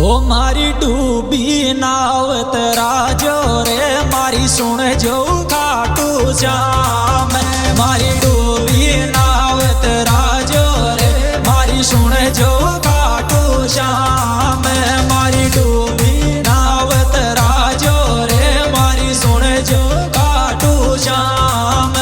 ओ मारी डूबी नाव तेरा जो रे मारी सुन जो खाटू श्याम। मारी डूबी नाव तेरा जो रे मारी सुन जो खाटू श्याम। मारी डूबी नाव तेरा जो रे मारी सुन जो खाटू श्याम।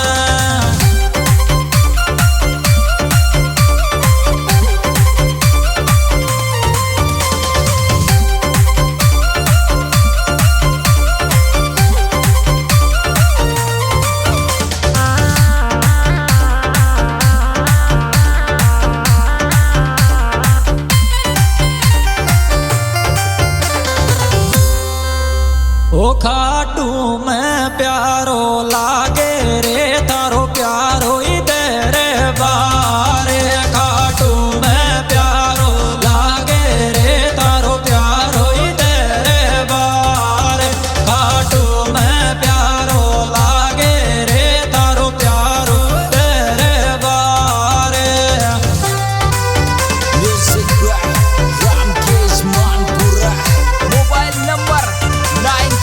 ओ खाटू में प्यारो लागे रे तारो प्यारो इधर बारे। खाटू में प्यारो लागे रे तारो प्यारो इधर बारे। खाटू में प्यारो लागे रे तारो प्यारो इधर बारे। Music by Ramkesh Manpura. Mobile number 9694864379।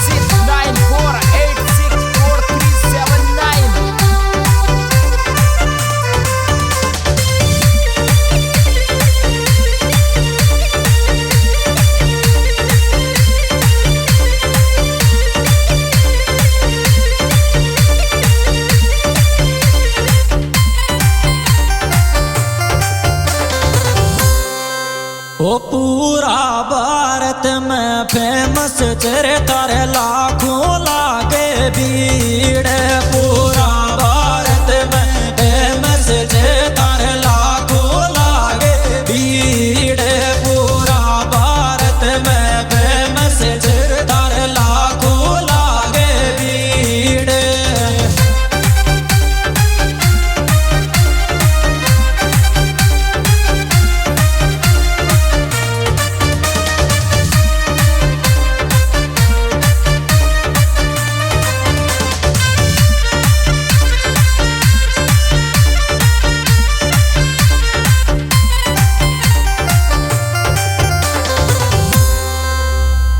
ओ पूरा भारत में फेमस तेरे तारे लाखों लागे भीड़। पूरा भारत में फेमस तेरे तारे लाखों लागे भीड़। पूरा भारत में फेमस तेरे तारे लाखों लागे भीड़।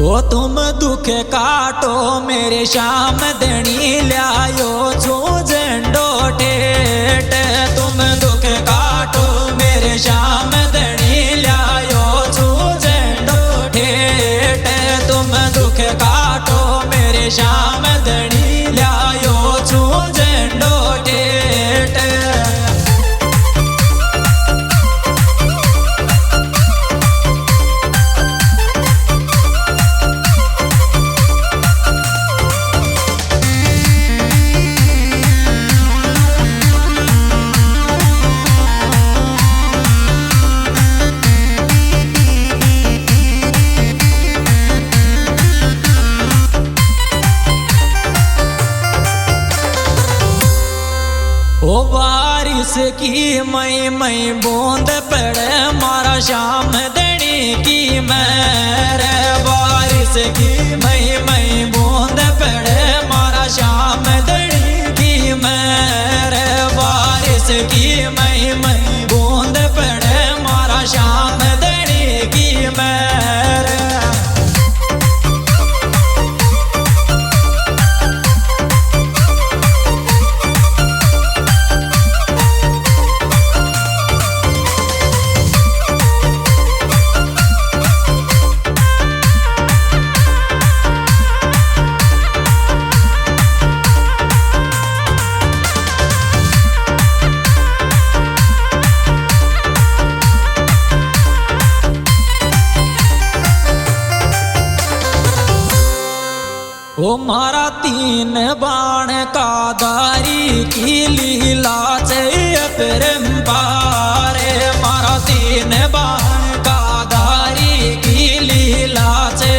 ओ तुम दुख काटो मेरे श्याम देनी लायो छो झंडो ठेठ। तुम दुख काटो मेरे श्याम देनी लायो छो झंडो ठेठ। तुम दुख काटो मेरे श्याम देनी लायो छो झंडो ठेठ। ओ बारिश की मई बूंद पड़े मारा श्याम देनी की मेरे। बारिश की मई बूंद पड़े मारा श्याम देनी की मेरे। बारिश की मई बूंद पड़े मारा श्याम देनी की मेरे। ओ मारा तीन बाण का दारी की लीला से परम्पारे। मारा तीन बाण का दारी की लीला से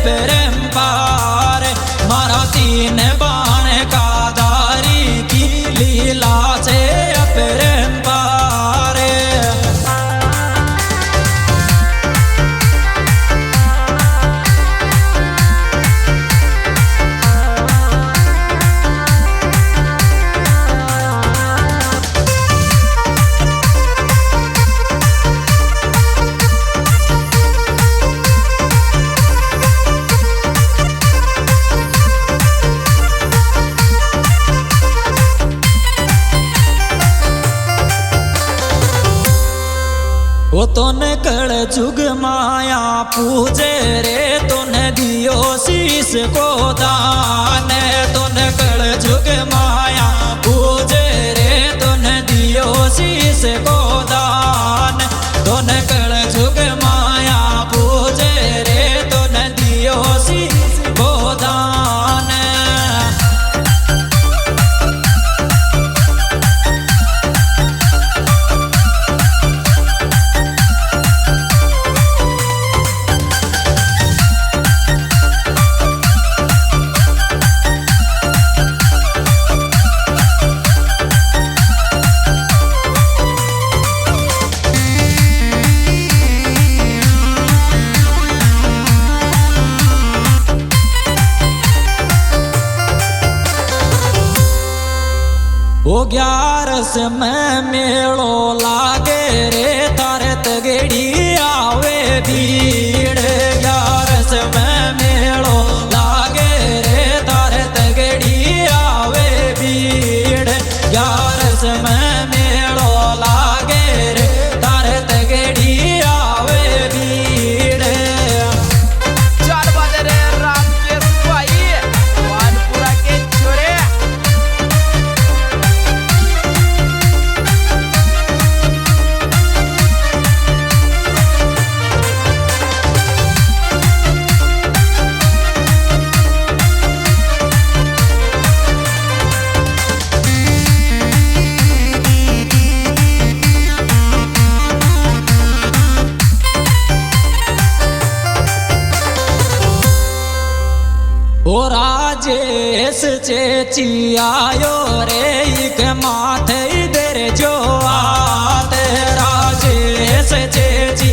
परम्पारे। मारा तीन बाण का दारी की लीला से परम्पारे। जुग माया पूजे रे तूने दियो शीश को दान तूने कल जुग माया पूजे रे तूने दियो शीश को दान तूने कल जुग माया पूजे रे तूने दियो शीश को दान। ओ 11 में मेलो लागे रे तारे तगेड़ी आवे भीड़ 11 में मेलो लागे रे तारे तगेड़ी आवे भीड़ 11 में मेलो लागे रे तारे तगेड़ी आवे भीड़। चार बजे रे राम के भाई वानपुरा के छोरे ओ राजेश चेची आयो रे एक माथे इधर जो आते राजेश चेची